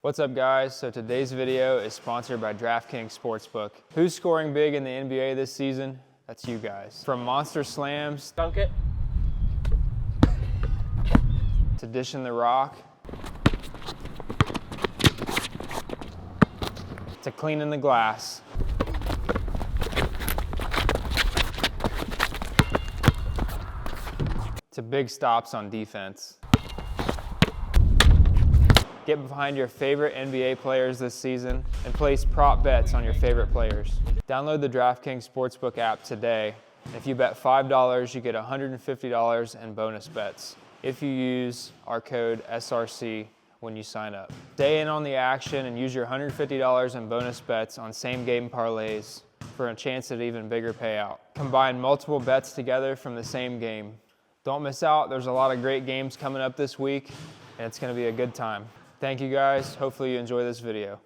What's up, guys? So today's video is sponsored by DraftKings Sportsbook. Who's scoring big in the NBA this season? That's you guys. From monster slams, dunk it, to dishing the rock, to cleaning the glass, to big stops on defense. Get behind your favorite NBA players this season and place prop bets on your favorite players. Download the DraftKings Sportsbook app today. And if you bet $5, you get $150 in bonus bets if you use our code SRC when you sign up. Stay in on the action and use your $150 in bonus bets on same game parlays for a chance at even bigger payout. Combine multiple bets together from the same game. Don't miss out. There's a lot of great games coming up this week, and it's going to be a good time. Thank you, guys. Hopefully you enjoy this video.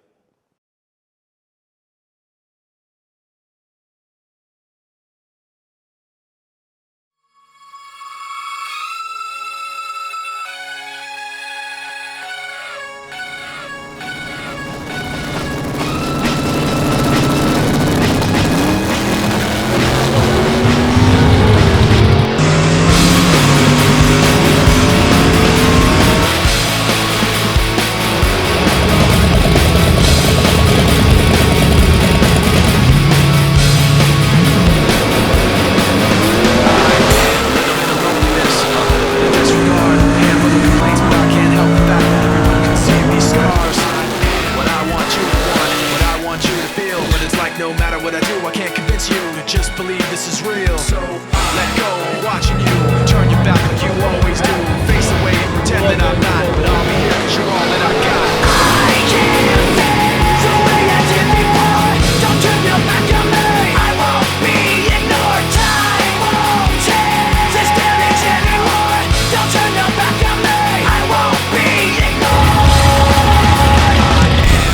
No matter what I do, I can't convince you to just believe this is real. So let go, watching you turn your back like you always do. Face away and pretend that I'm not, but I'll be here 'cause you're all that I got. I can't feel the way I did before. Don't turn your back on me. I won't be ignored. Time won't change this damage anymore. Don't turn your back on me. I won't be ignored.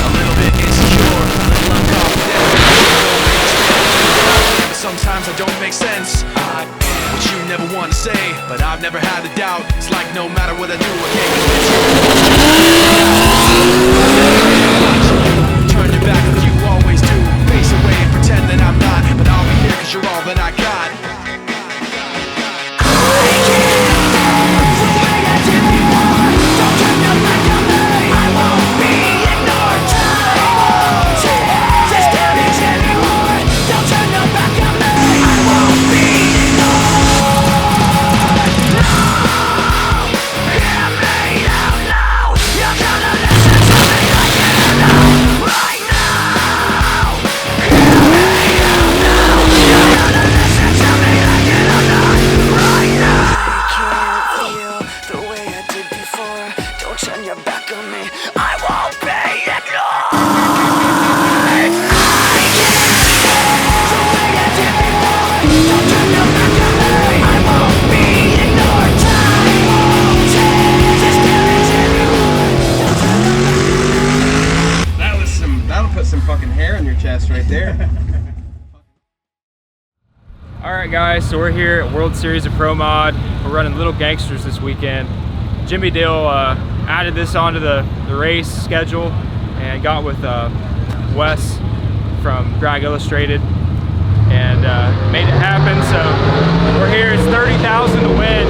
A little bit insecure, a little unconfident. Sometimes I don't make sense. What you never want to say, but I've never had a doubt. It's like no matter what I do, I can't convince you. Turn your back like you always do. Face away and pretend that I'm not, but I'll be here 'cause you're all that I got. I can't the way I did before. Don't turn your back on me. I won't be ignored. Time won't change this damage anymore. Don't turn your back on me. I won't be ignored. No, hear me out loud. You're gonna listen to me like you know right now. Hear me out loud. You're gonna listen to me like you know right now. I can't feel the way I did before. Don't turn your back on me. I won't be ignored. that'll put some fucking hair on your chest right there. All right, guys, so we're here at World Series of Pro Mod. We're running Little Gangsters this weekend. Jimmy Dill added this onto the race schedule and got with Wes from Drag Illustrated and made it happen. So we're here. It's 30,000 to win,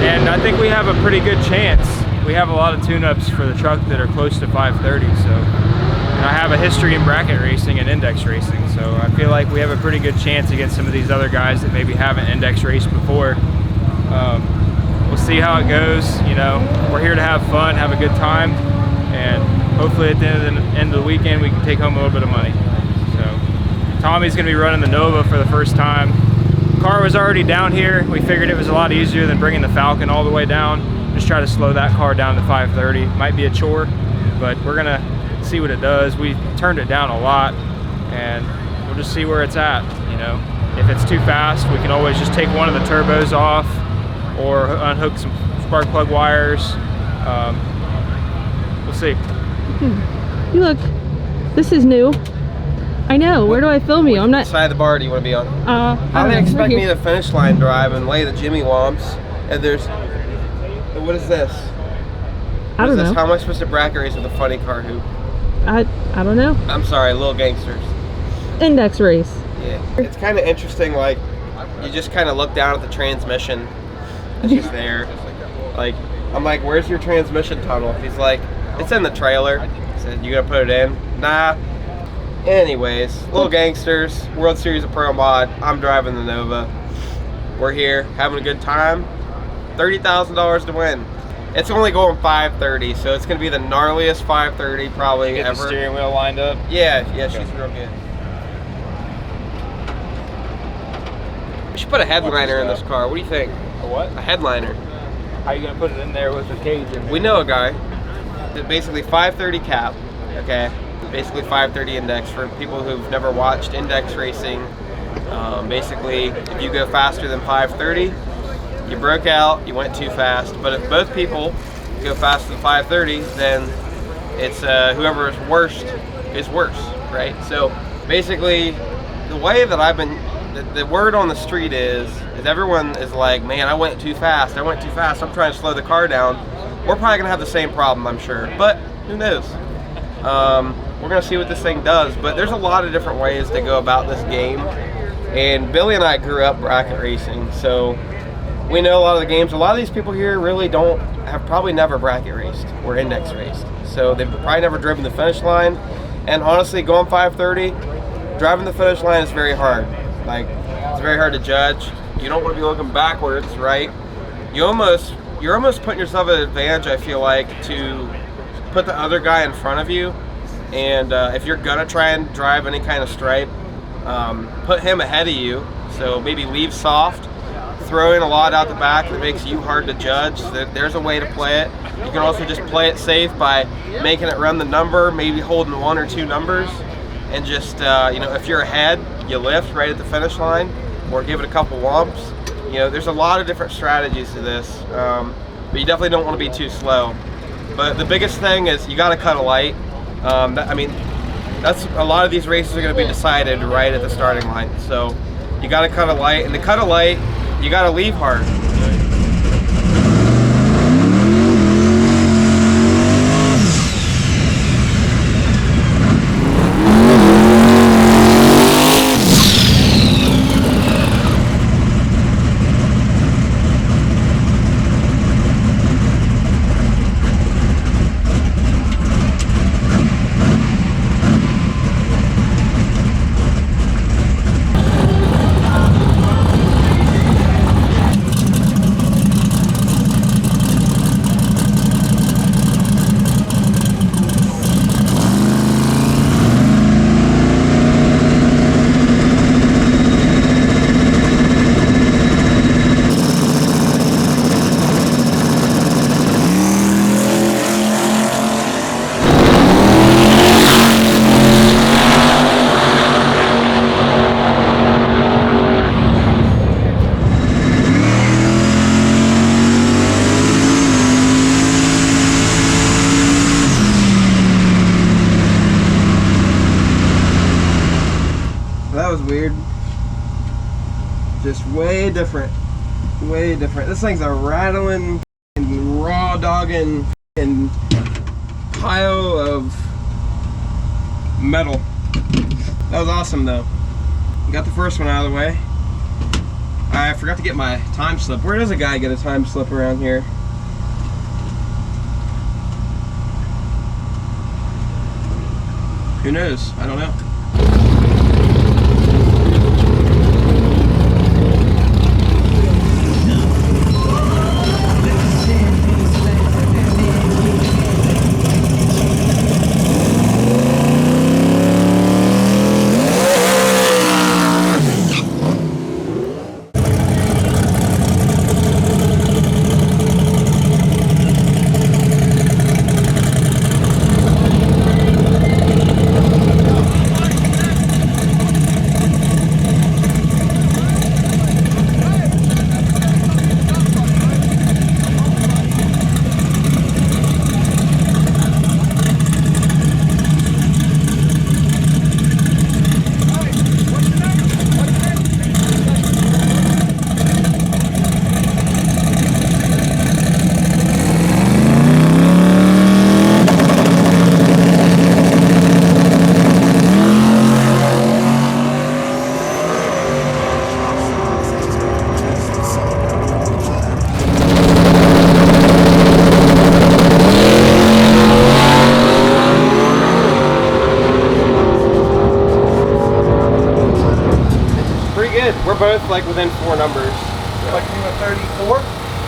and I think we have a pretty good chance. We have a lot of tune-ups for the truck that are close to 530. So I have a history in bracket racing and index racing, so I feel like we have a pretty good chance against some of these other guys that maybe haven't index raced before. We'll see how it goes. You know, we're here to have fun, have a good time, and hopefully at the end of the weekend we can take home a little bit of money. So Tommy's going to be running the Nova for the first time. Car was already down here. We figured it was a lot easier than bringing the Falcon all the way down. Just try to slow that car down to 530. Might be a chore, but we're going to see what it does. We turned it down a lot, and we'll just see where it's at. You know, if it's too fast, we can always just take one of the turbos off or unhook some spark plug wires. We'll see. You look, this is new. I know. Where do I film you? I'm not. What side of the bar do you want to be on? How they expect me to finish line drive and lay the Jimmy Womps, and there's, what is this? I don't know. How am I supposed to bracket race with a funny car hoop? I don't know. I'm sorry, little gangsters. Index race. Yeah. It's kind of interesting, like, you just kind of look down at the transmission. It's just there. Like, I'm like, where's your transmission tunnel? He's like, it's in the trailer. I said, you gonna put it in? Nah. Anyways, little gangsters, World Series of Pro Mod. I'm driving the Nova. We're here, having a good time. $30,000 to win. It's only going 530, so it's gonna be the gnarliest 530 probably Get ever. the steering wheel lined up. Yeah, she's real good. We should put a headliner in this car. What do you think? A what? A headliner. How are you gonna put it in there with the cage in there? We know a guy. Basically 530 cap. Okay. Basically 530 index for people who've never watched index racing. Basically, if you go faster than 530, you broke out, you went too fast. But if both people go faster than 530, then it's whoever is worst is worse, right? So basically, the way that I've been, the word on the street is everyone is like, man, I went too fast, I'm trying to slow the car down. We're probably gonna have the same problem, I'm sure, but who knows? We're gonna see what this thing does, but there's a lot of different ways to go about this game. And Billy and I grew up bracket racing, so we know a lot of the games. A lot of these people here really have probably never bracket raced or index raced. So they've probably never driven the finish line. And honestly, going 530, driving the finish line is very hard. Like, it's very hard to judge. You don't want to be looking backwards, right? You're almost putting yourself at an advantage, I feel like, to put the other guy in front of you. And if you're gonna try and drive any kind of stripe, put him ahead of you. So maybe leave soft, throw in a lot out the back that makes you hard to judge. There's a way to play it. You can also just play it safe by making it run the number, maybe holding 1 or 2 numbers, and just if you're ahead, you lift right at the finish line, or give it a couple wumps. There's a lot of different strategies to this, but you definitely don't want to be too slow. But the biggest thing is you got to cut a light. That's a lot of these races are going to be decided right at the starting line. So you got to cut a light, and to cut a light, you got to leave hard. That was weird. Just way different. Way different. This thing's a rattling and raw dogging and pile of metal. That was awesome though. Got the first one out of the way. I forgot to get my time slip. Where does a guy get a time slip around here? Who knows? I don't know. both like within 4 numbers. Like you went 34?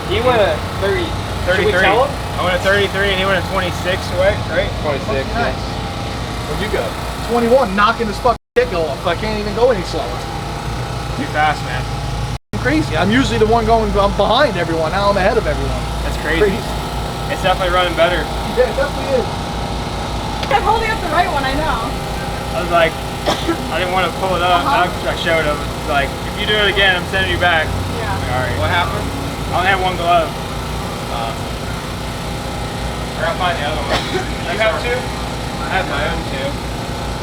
He went at 30. 33. Should we tell him? I went at 33 and he went at 26 away, right? 26. Nice. Yeah. Where'd you go? 21, knocking his fucking dick off. I can't even go any slower. Too fast, man. I'm crazy. I'm usually the one going, I'm behind everyone. Now I'm ahead of everyone. That's crazy. It's definitely running better. Yeah, it definitely is. I'm holding up the right one, I know. I was like, I didn't want to pull it up. I showed him. It's like, if you do it again, I'm sending you back. Yeah. Like, all right. What happened? I only have one glove. I gotta find the other one. You have two? I have my own too.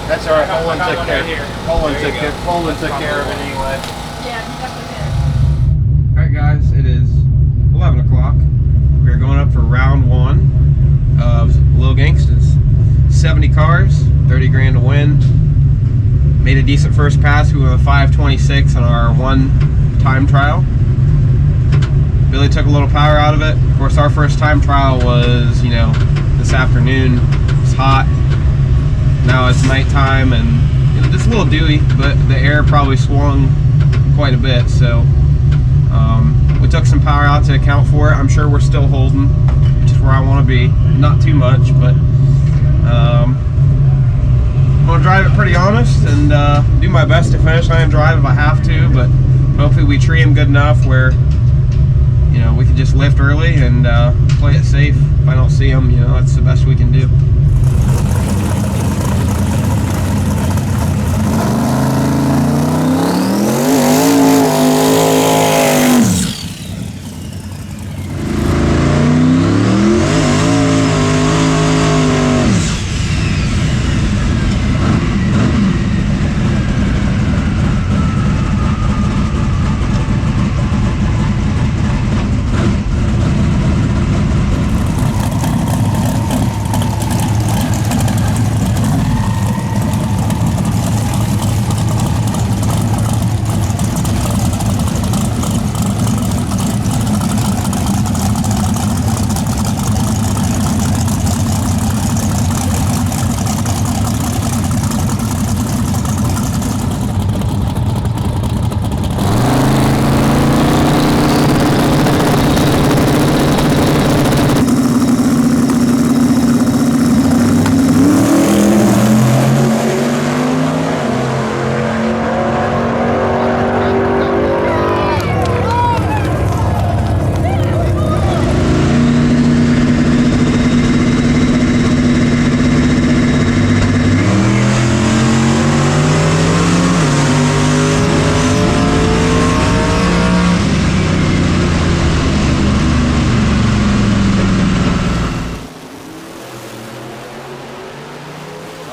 That's all right. I Poland got took one care. right here. Poland There you took go. care. Poland took care of it anyway. Yeah, he definitely did. Alright guys, it is 11 o'clock. We're going up for round 1 of Little Gangsters. 70 cars, 30 grand to win. Made a decent first pass. We went 5:26 on our 1 time trial. Billy took a little power out of it. Of course, our first time trial was, you know, this afternoon. It's hot. Now it's nighttime and you know, just a little dewy, but the air probably swung quite a bit. So we took some power out to account for it. I'm sure we're still holding, which is where I want to be. Not too much, but I'm gonna drive it pretty honest and do my best to finish line drive if I have to. But hopefully we tree him good enough where you know we can just lift early and play it safe. If I don't see him, you know that's the best we can do.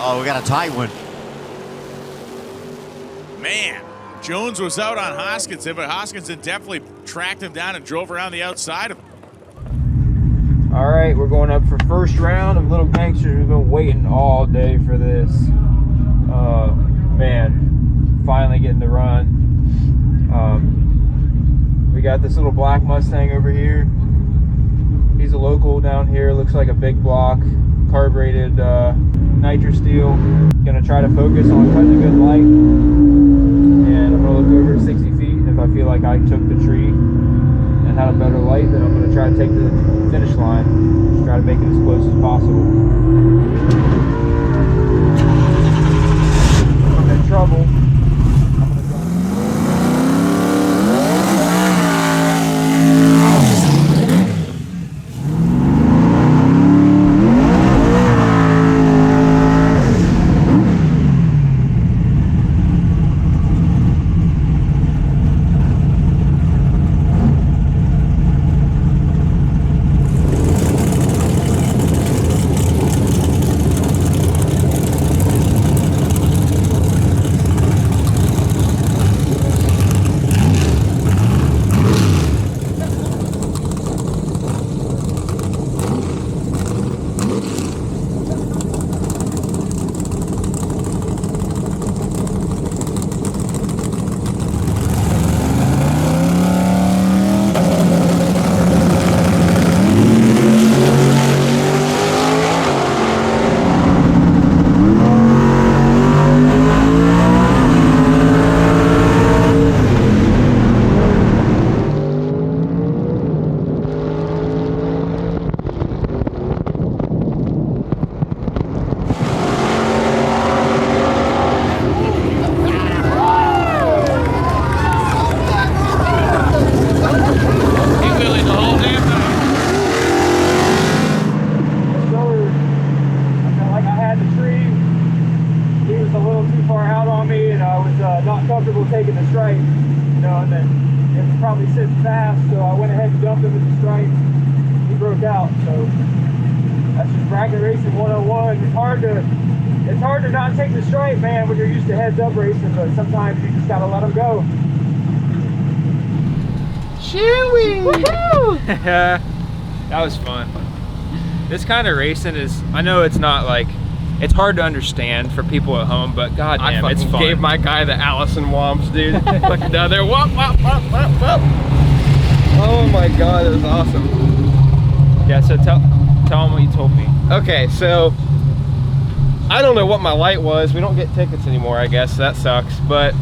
Oh, we got a tight one. Man, Jones was out on Hoskinson, but Hoskinson definitely tracked him down and drove around the outside of him. All right, we're going up for first round of Little Gangsters. We've been waiting all day for this. Man, finally getting to run. We got this little black Mustang over here. He's a local down here. Looks like a big block, carbureted nitro steel. Gonna try to focus on cutting a good light, and I'm gonna look over at 60 feet. And if I feel like I took the tree and had a better light, then I'm gonna try to take the finish line. Just try to make it as close as possible. If I'm in trouble, I'm gonna go. far out on me, and I was not comfortable taking the stripe, you know, and then it was probably sitting fast, so I went ahead and dumped him with the stripe. He broke out, so that's just bracket racing 101. It's hard to not take the stripe, man, when you're used to heads up racing, but sometimes you just gotta let them go. Chewy! Woohoo! That was fun. This kind of racing is, I know it's not like, it's hard to understand for people at home, but goddamn, it's fun. I gave my guy the Allison Womps, dude. Fucking down there, whoop, whoop, whoop, whoop, whoop. Oh my God, it was awesome. Yeah, so tell them what you told me. Okay, so I don't know what my light was. We don't get tickets anymore, I guess. That sucks. But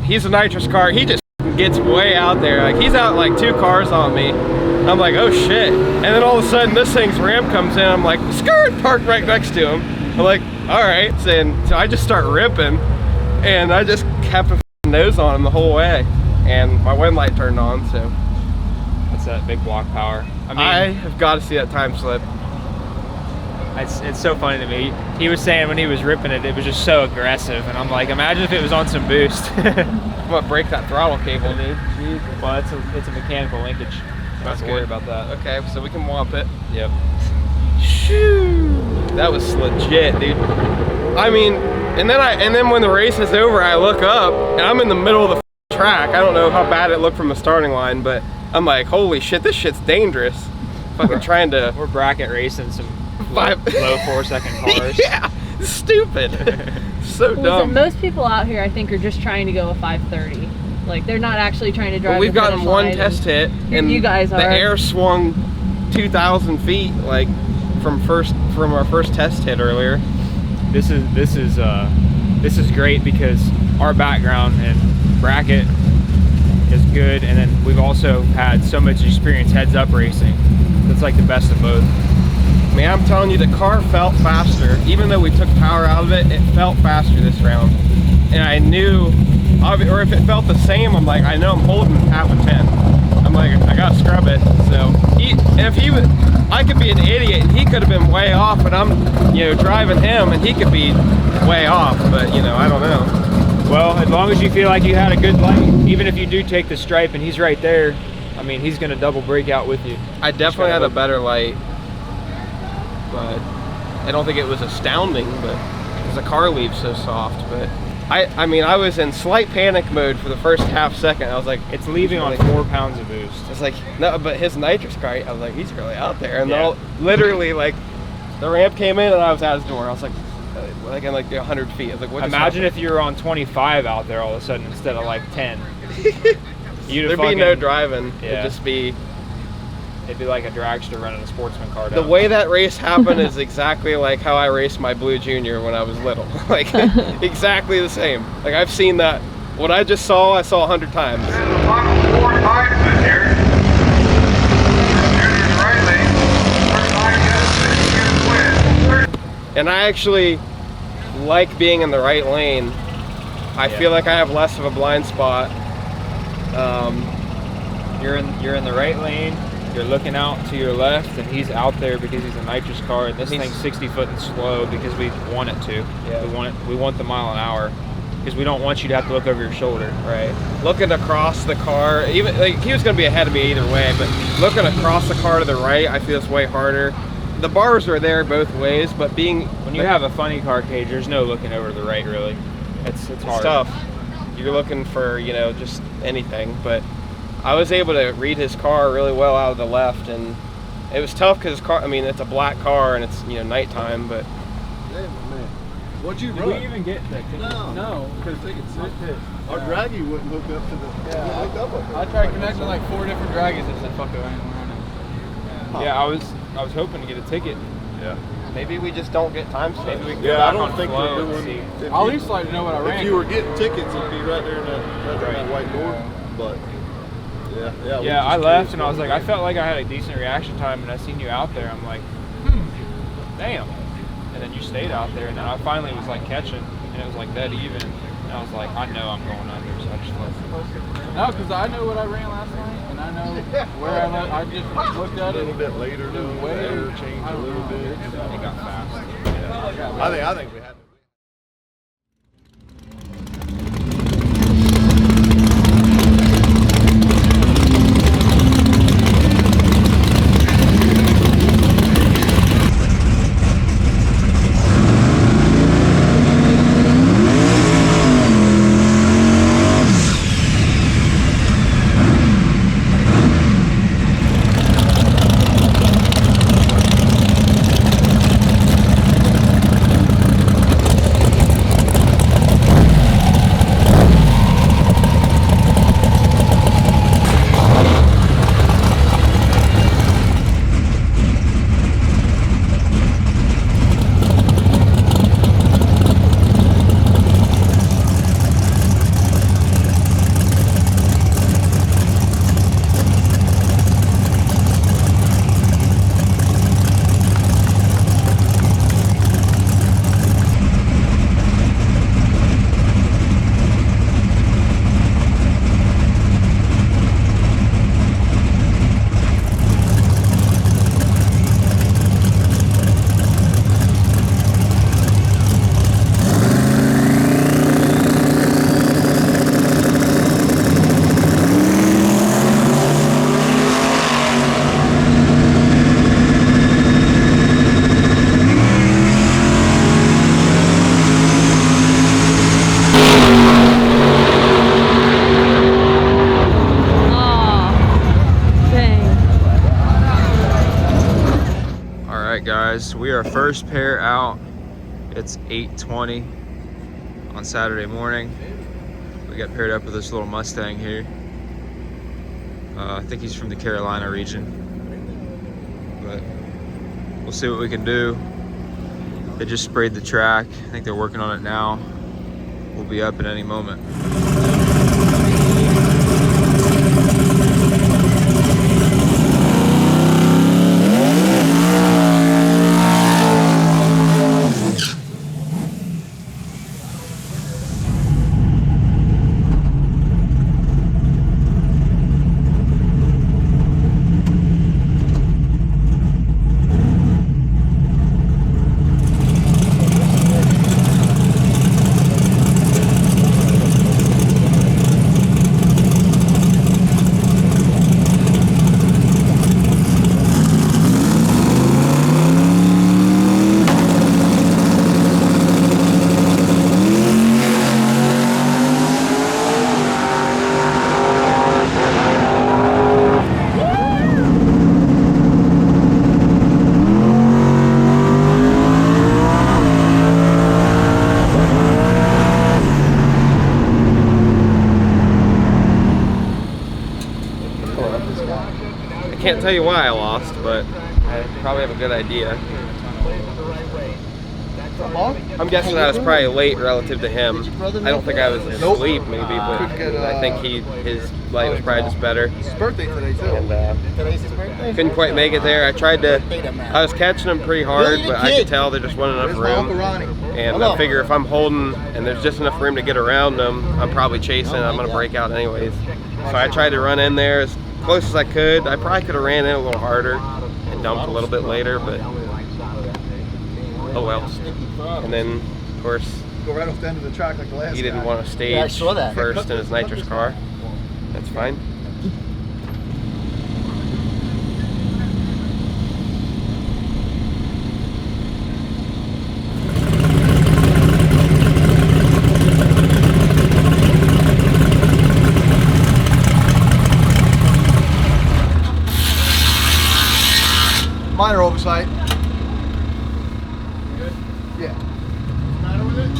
he's a nitrous car. He just gets way out there. Like, he's out like 2 cars on me. I'm like, oh shit. And then all of a sudden this thing's ramp comes in. I'm like, skirt, parked right next to him. I'm like, all right. So I just start ripping, and I just kept a nose on him the whole way. And my wind light turned on, so. That's that big block power. I mean, I have got to see that time slip. It's so funny to me. He was saying when he was ripping it, it was just so aggressive, and I'm like, imagine if it was on some boost. I'm gonna break that throttle cable, dude. Jeez. Well, it's a mechanical linkage. Don't have to worry about that. Okay, so we can womp it. Yep. Shoo! That was legit, dude. I mean, and then when the race is over, I look up and I'm in the middle of the track. I don't know how bad it looked from the starting line, but I'm like, holy shit, this shit's dangerous. Fucking trying to. We're bracket racing some low 4-second cars. Yeah, stupid. So dumb. Most people out here, I think, are just trying to go a 530. Like, they're not actually trying to drive. Well, we've gotten one test hit, and you guys the air swung 2,000 feet, like from our first test hit earlier. This is great because our background in bracket is good, and then we've also had so much experience heads up racing. It's like the best of both. Man, I'm telling you, the car felt faster. Even though we took power out of it, it felt faster this round. And I knew, or if it felt the same, I'm like, I know I'm holding half a 10. I'm like, I gotta scrub it. So, I could be an idiot, and he could have been way off, and I'm, driving him, and he could be way off, but, I don't know. Well, as long as you feel like you had a good light, even if you do take the stripe and he's right there, I mean, he's gonna double break out with you. I definitely had a better light, but I don't think it was astounding, but because the car leaves so soft. But I mean, I was in slight panic mode for the first half second. I was like, it's leaving on 4 pounds of boost. It's like, no, but his nitrous car, I was like, he's really out there. And yeah. Literally, like, the ramp came in and I was at his door. I was like in like 100 feet. I was like, what? Imagine if you were on 25 out there all of a sudden instead of like 10. There'd be no driving. Yeah. It'd be like a dragster running a sportsman car down. The way that race happened is exactly like how I raced my Blue Junior when I was little. Like, exactly the same. Like, I've seen that. What I just saw, I saw 100 times. And I actually like being in the right lane. I feel like I have less of a blind spot. You're in the right lane. You're looking out to your left, and he's out there because he's a nitrous car, and this thing's 60 foot and slow because we want it to. Yeah. We want the mile an hour because we don't want you to have to look over your shoulder. Right. Looking across the car, even like he was going to be ahead of me either way, but looking across the car to the right, I feel it's way harder. The bars are there both ways, but when you have a funny car cage, there's no looking over to the right really. It's hard. It's tough. You're looking for just anything, but I was able to read his car really well out of the left, and it was tough because his car, I mean, it's a black car and it's nighttime, but. What'd you run? Did we even get that? No, because our draggy wouldn't hook up to the. Yeah, I tried connecting like 4 different draggies and said, "Fuck it, I ain't running." Yeah, I was hoping to get a ticket. Yeah. Maybe we just don't get time slips. Maybe we can go back on think flow we're and see. I'll at least like to know what I ran. If you were getting tickets, it'd be right there in that white door. But yeah, I left and I was like, I felt like I had a decent reaction time, and I seen you out there. I'm like, damn. And then you stayed out there, and then I finally was like catching, and it was like dead even. And I was like, I know I'm going under, so I just left. No, because I know what I ran last night, and I know where I left. I just looked at it a little bit later, though. The air changed a little bit. It got fast. Yeah. I think we had. first pair out. It's 8:20 on Saturday morning. We got paired up with this little Mustang here. I think he's from the Carolina region, but we'll see what we can do. They just sprayed the track. I think they're working on it now. We'll be up at any moment. I can't tell you why I lost, but I probably have a good idea. I'm guessing I was probably late relative to him. I don't think I was asleep, maybe, but I think his light was probably just better. It's his birthday today, too. And Today's his birthday? couldn't quite make it there. I was catching them pretty hard, but I could tell there just wasn't enough room. And I figure if I'm holding and there's just enough room to get around them, I'm probably chasing. I'm going to break out anyways. So I tried to run in there as close as I could. I probably could have ran in a little harder and dumped a little bit later, but oh well. And then, of course, Go right off the end of the track like the last he didn't guy. want to stage Yeah, I saw that. first in his nitrous car. That's fine. Minor oversight. Yeah. Matter with it?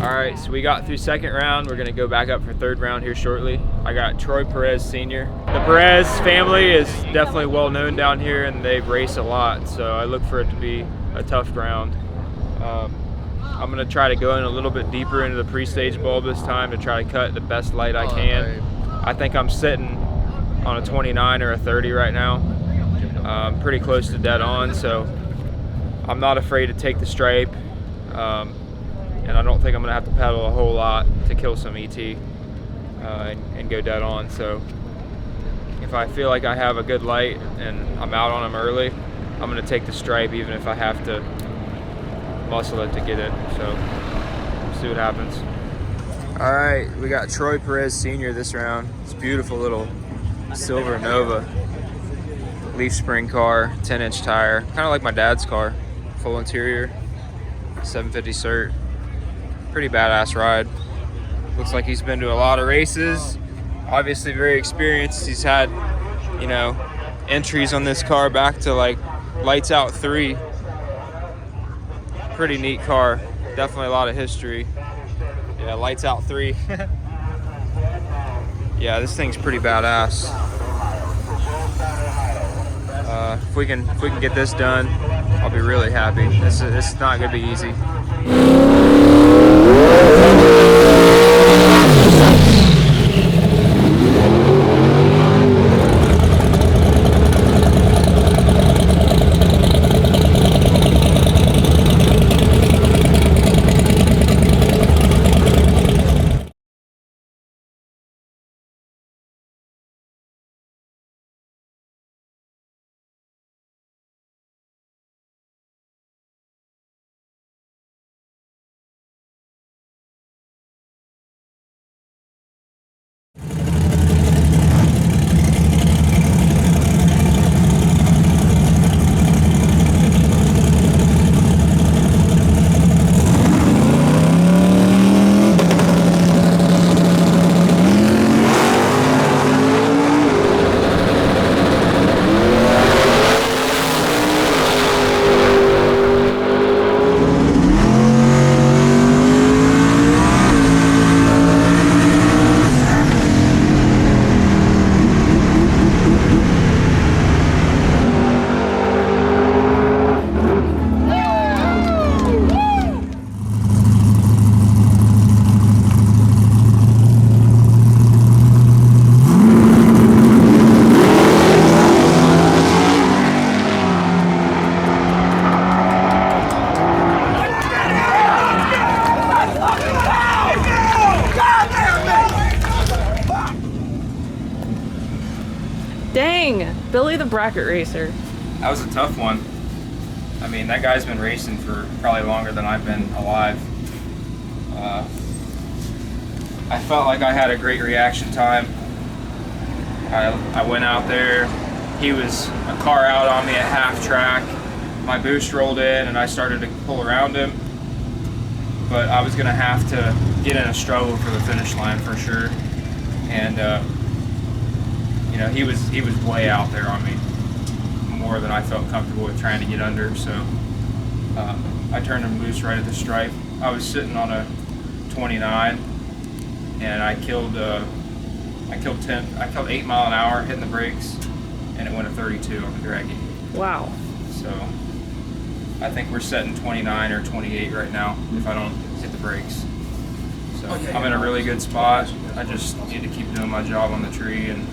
Alright, so we got through second round. We're gonna go back up for third round here shortly. I got Troy Perez Sr. The Perez family is definitely well known down here and they race a lot, so I look for it to be a tough round. I'm gonna try to go in a little bit deeper into the pre-stage bulb this time to try to cut the best light I can. I think I'm sitting on a 29 or a 30 right now. Pretty close to dead on, so I'm not afraid to take the stripe. And I don't think I'm gonna have to pedal a whole lot to kill some ET and go dead on. So if I feel like I have a good light and I'm out on them early, I'm gonna take the stripe even if I have to muscle it to get it. So we'll see what happens. All right, we got Troy Perez Sr. this round. It's a beautiful little silver Nova. Leaf spring car, 10-inch tire, kind of like my dad's car. Full interior, 750 cert. Pretty badass ride. Looks like he's been to a lot of races. Obviously very experienced. He's had, you know, entries on this car back to like Lights Out 3. Pretty neat car. Definitely a lot of history. Yeah, Lights Out 3. Yeah, this thing's pretty badass. If we can get this done, I'll be really happy. This is not gonna be easy. Dang, Billy the bracket racer. That was a tough one. I mean, that guy's been racing for probably longer than I've been alive. I felt like I had a great reaction time. I went out there. He was a car out on me at half track. My boost rolled in and I started to pull around him. But I was gonna have to get in a struggle for the finish line for sure. And you know, he was way out there on me, more than I felt comfortable with trying to get under. So I turned him loose right at the stripe. I was sitting on a 29, and I killed 8 mile an hour hitting the brakes, and it went to 32 on the draggy. Wow. So I think we're setting 29 or 28 right now if I don't hit the brakes. So I'm in a really good spot. I just need to keep doing my job on the tree. And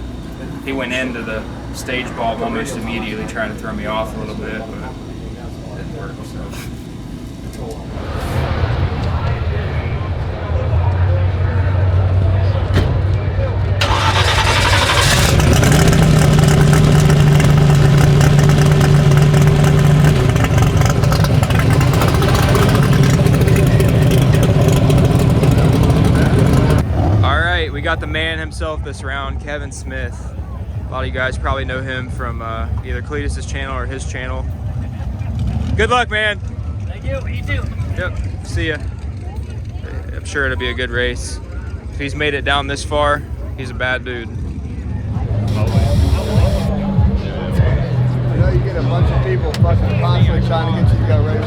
he went into the stage bulb almost immediately, trying to throw me off a little bit, but it didn't work. So. We got the man himself this round, Kevin Smith. A lot of you guys probably know him from either Cletus's channel or his channel. Good luck, man. Thank you. You too. Yep. See ya. I'm sure it'll be a good race. If he's made it down this far, he's a bad dude. You know, you get a bunch of people fucking constantly trying to get you to go race.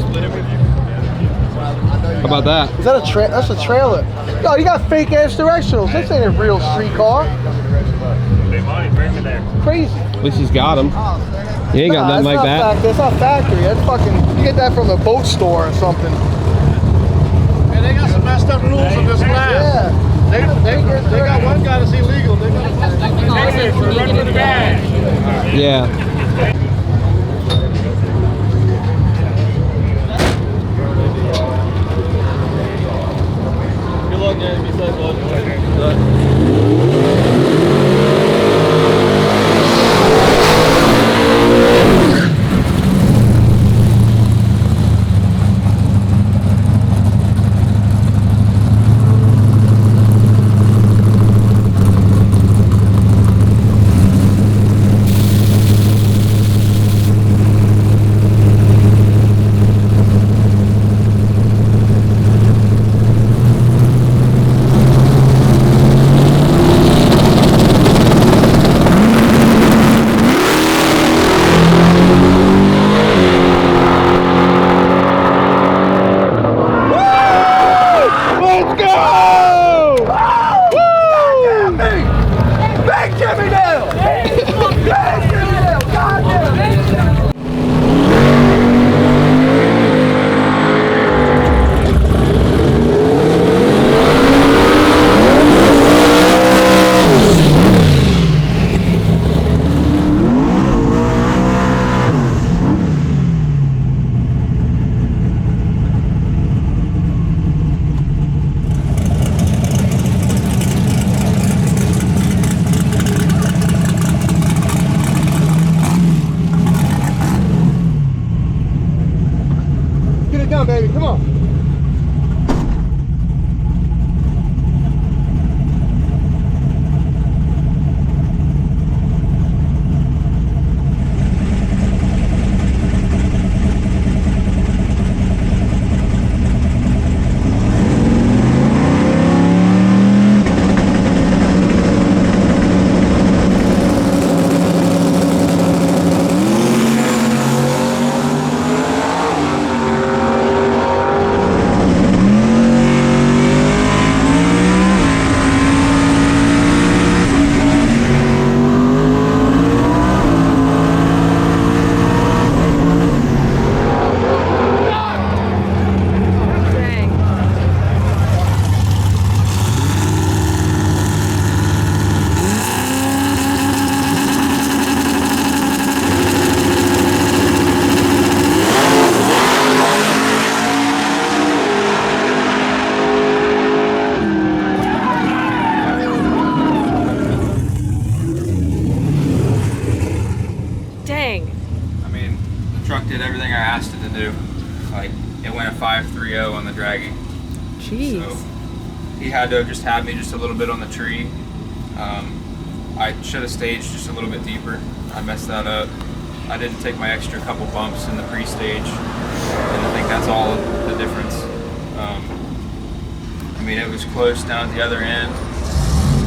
Split it with you. How about that? Is that that's a trailer? Yo, you got fake ass directionals. This ain't a real street car. They might bring me there. Crazy. At least he's got them. He ain't got nothing like that. That's not factory. That's fucking. You get that from a boat store or something. And they got some messed up rules in this class. Yeah. They got one guy that's illegal. They got Yeah. Good luck, guys. Be safe, bud. I asked it to do. Like, it went a 5.30 on the draggy. Jeez. So he had to have just had me just a little bit on the tree. I should have staged just a little bit deeper. I messed that up. I didn't take my extra couple bumps in the pre-stage, and I think that's all the difference. I mean, it was close down at the other end.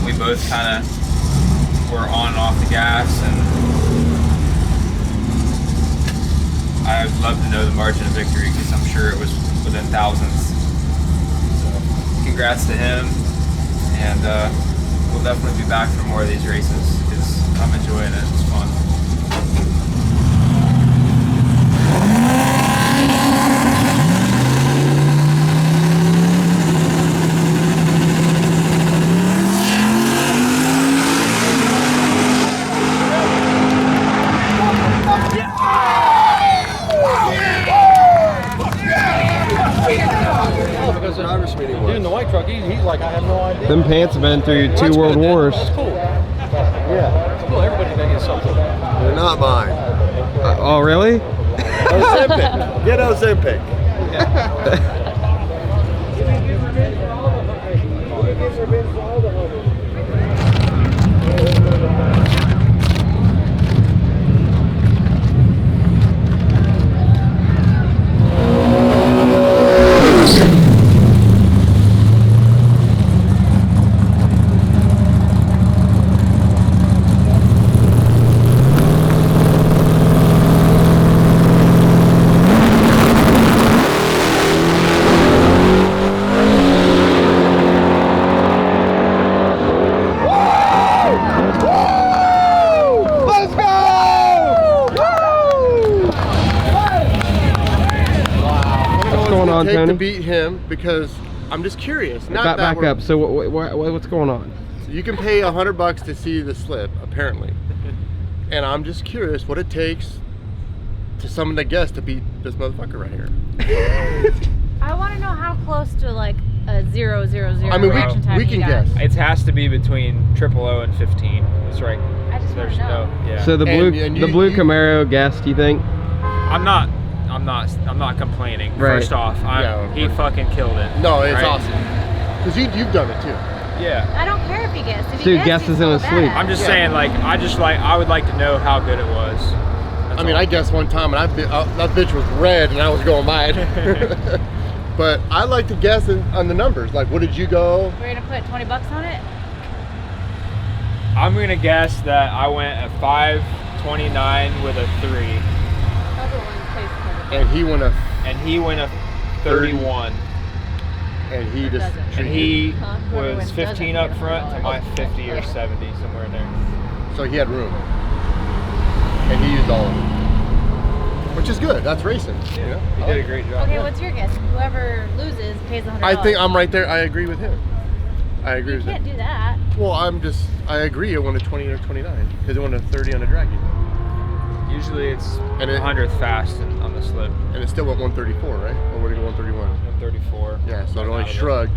We both kind of were on and off the gas, and I'd love to know the margin of victory because I'm sure it was within thousands. So, congrats to him, and we'll definitely be back for more of these races because I'm enjoying it. It's fun. Dude, the white truck, he's like, I have no idea. Them pants have been through two world wars. That's cool. Yeah, it's cool. Everybody's gonna get something. They're not mine. Oh, really? Ozempic. Get Ozempic. Take to beat him because I'm just curious. Not back up. So what's going on? You can pay $100 to see the slip, apparently, and I'm just curious what it takes to summon the guest to beat this motherfucker right here. I want to know how close to like a 0.00 I mean, reaction time we can you got. guess. It has to be between 000 and 15. That's right. I just want to know. Yeah. So the blue Camaro guest, you think? I'm not complaining. Right. First off, he fucking killed it. No, it's right? awesome. Because you've done it too. Yeah. I don't care if he gets. If Dude, he guesses in his sleep. I'm just saying, like, I would like to know how good it was. That's I mean, all. I guessed one time and that bitch was red and I was going by it. But I like to guess on the numbers. Like, what did you go? We're gonna put $20 on it. I'm gonna guess that I went a 5.29 with a 3. And he went a 31. And he just And he was 15 up front to my 50 or 70, somewhere in there. So he had room. And he used all of it. Which is good. That's racing. Yeah, you know? he did a great job. Okay, what's your guess? Whoever loses pays $100. I think I'm right there. I agree with him. I agree with him. You can't do that. Well, I agree. It went a 20 or 29 because it went a 30 on the draggy. Usually it's 100th fast on the slip. And it still went 134, right? Or would it go 131? 134. Yeah, so it only shrugged.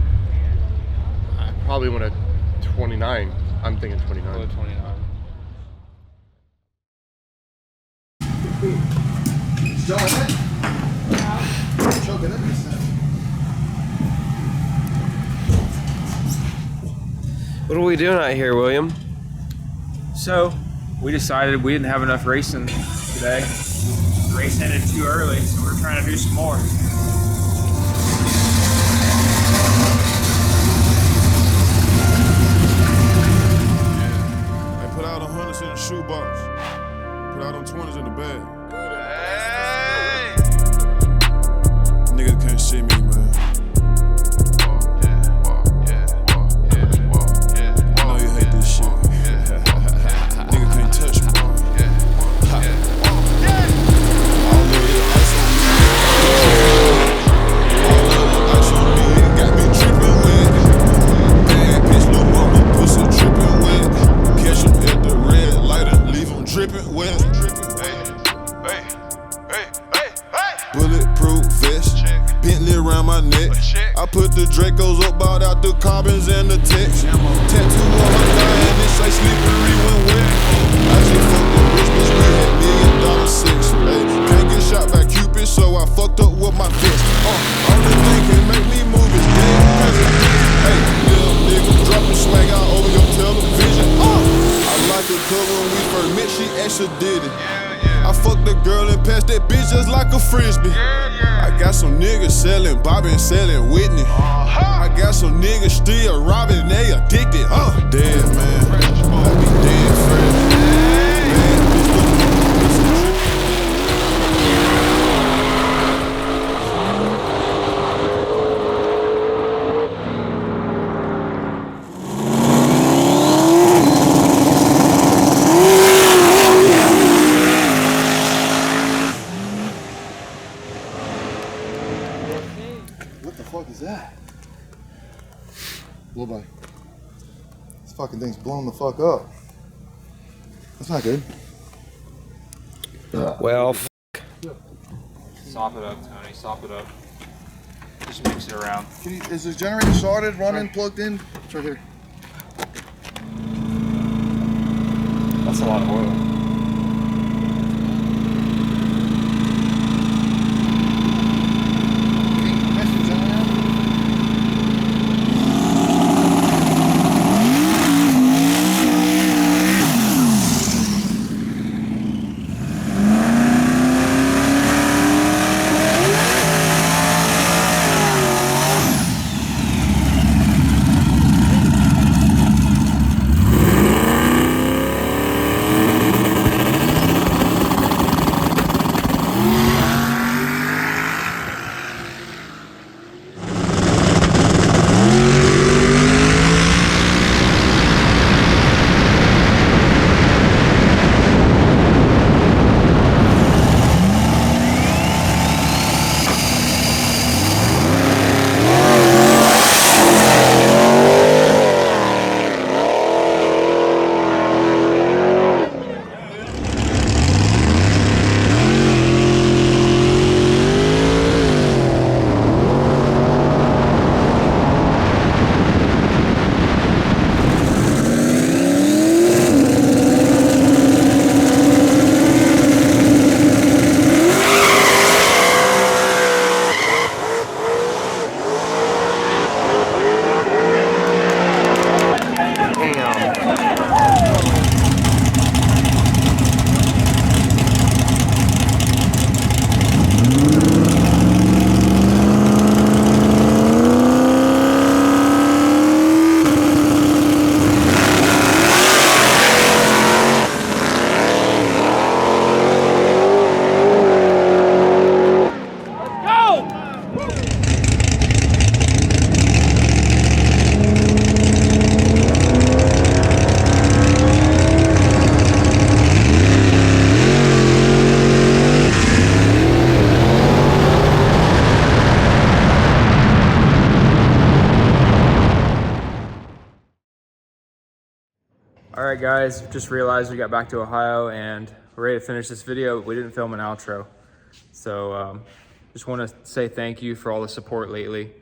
I probably went a 29. I'm thinking 29. Probably 29. What are we doing out here, William? So, we decided we didn't have enough racing today. The race ended too early, so we're trying to do some more. I put out 100s in the shoebox. Put out them 20s in the bag. Niggas can't see me, man. I know you hate this shit. Nigga can't touch me. Ice on me, got me dripping wet. Bad bitch, little mama, pussy dripping wet. Catch 'em at the red light and leave 'em dripping wet. Bulletproof vest, Bentley around my neck. I put the Dracos up, bought out the carbons and the text. Tattoo on my thigh and it say slippery when wet. I just fucked the rich bitch, we had $1 million sex. Can't get shot by Cupid, Cause when we first met, she actually did it. I fucked the girl and passed that bitch just like a frisbee. I got some niggas selling Bobby and selling Whitney. I got some niggas still robbing and they addicted. Dead man, I be dead fresh. What the fuck is that? Blow by. This fucking thing's blowing the fuck up. That's not good. Well, sop it up, Tony. Sop it up. Just mix it around. Is the generator started, running, plugged in? It's right here. That's a lot of oil. All right, guys, just realized we got back to Ohio and we're ready to finish this video, but we didn't film an outro. So just want to say thank you for all the support lately.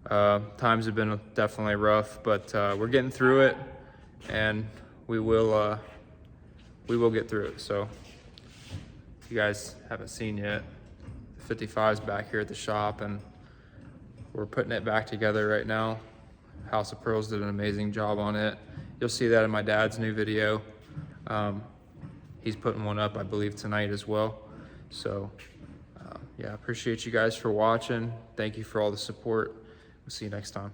Times have been definitely rough, but we're getting through it, and we will get through it. So if you guys haven't seen yet, the 55's back here at the shop, and we're putting it back together right now. House of Pearls did an amazing job on it. You'll see that in my dad's new video. He's putting one up, I believe, tonight as well. So yeah, appreciate you guys for watching. Thank you for all the support. We'll see you next time.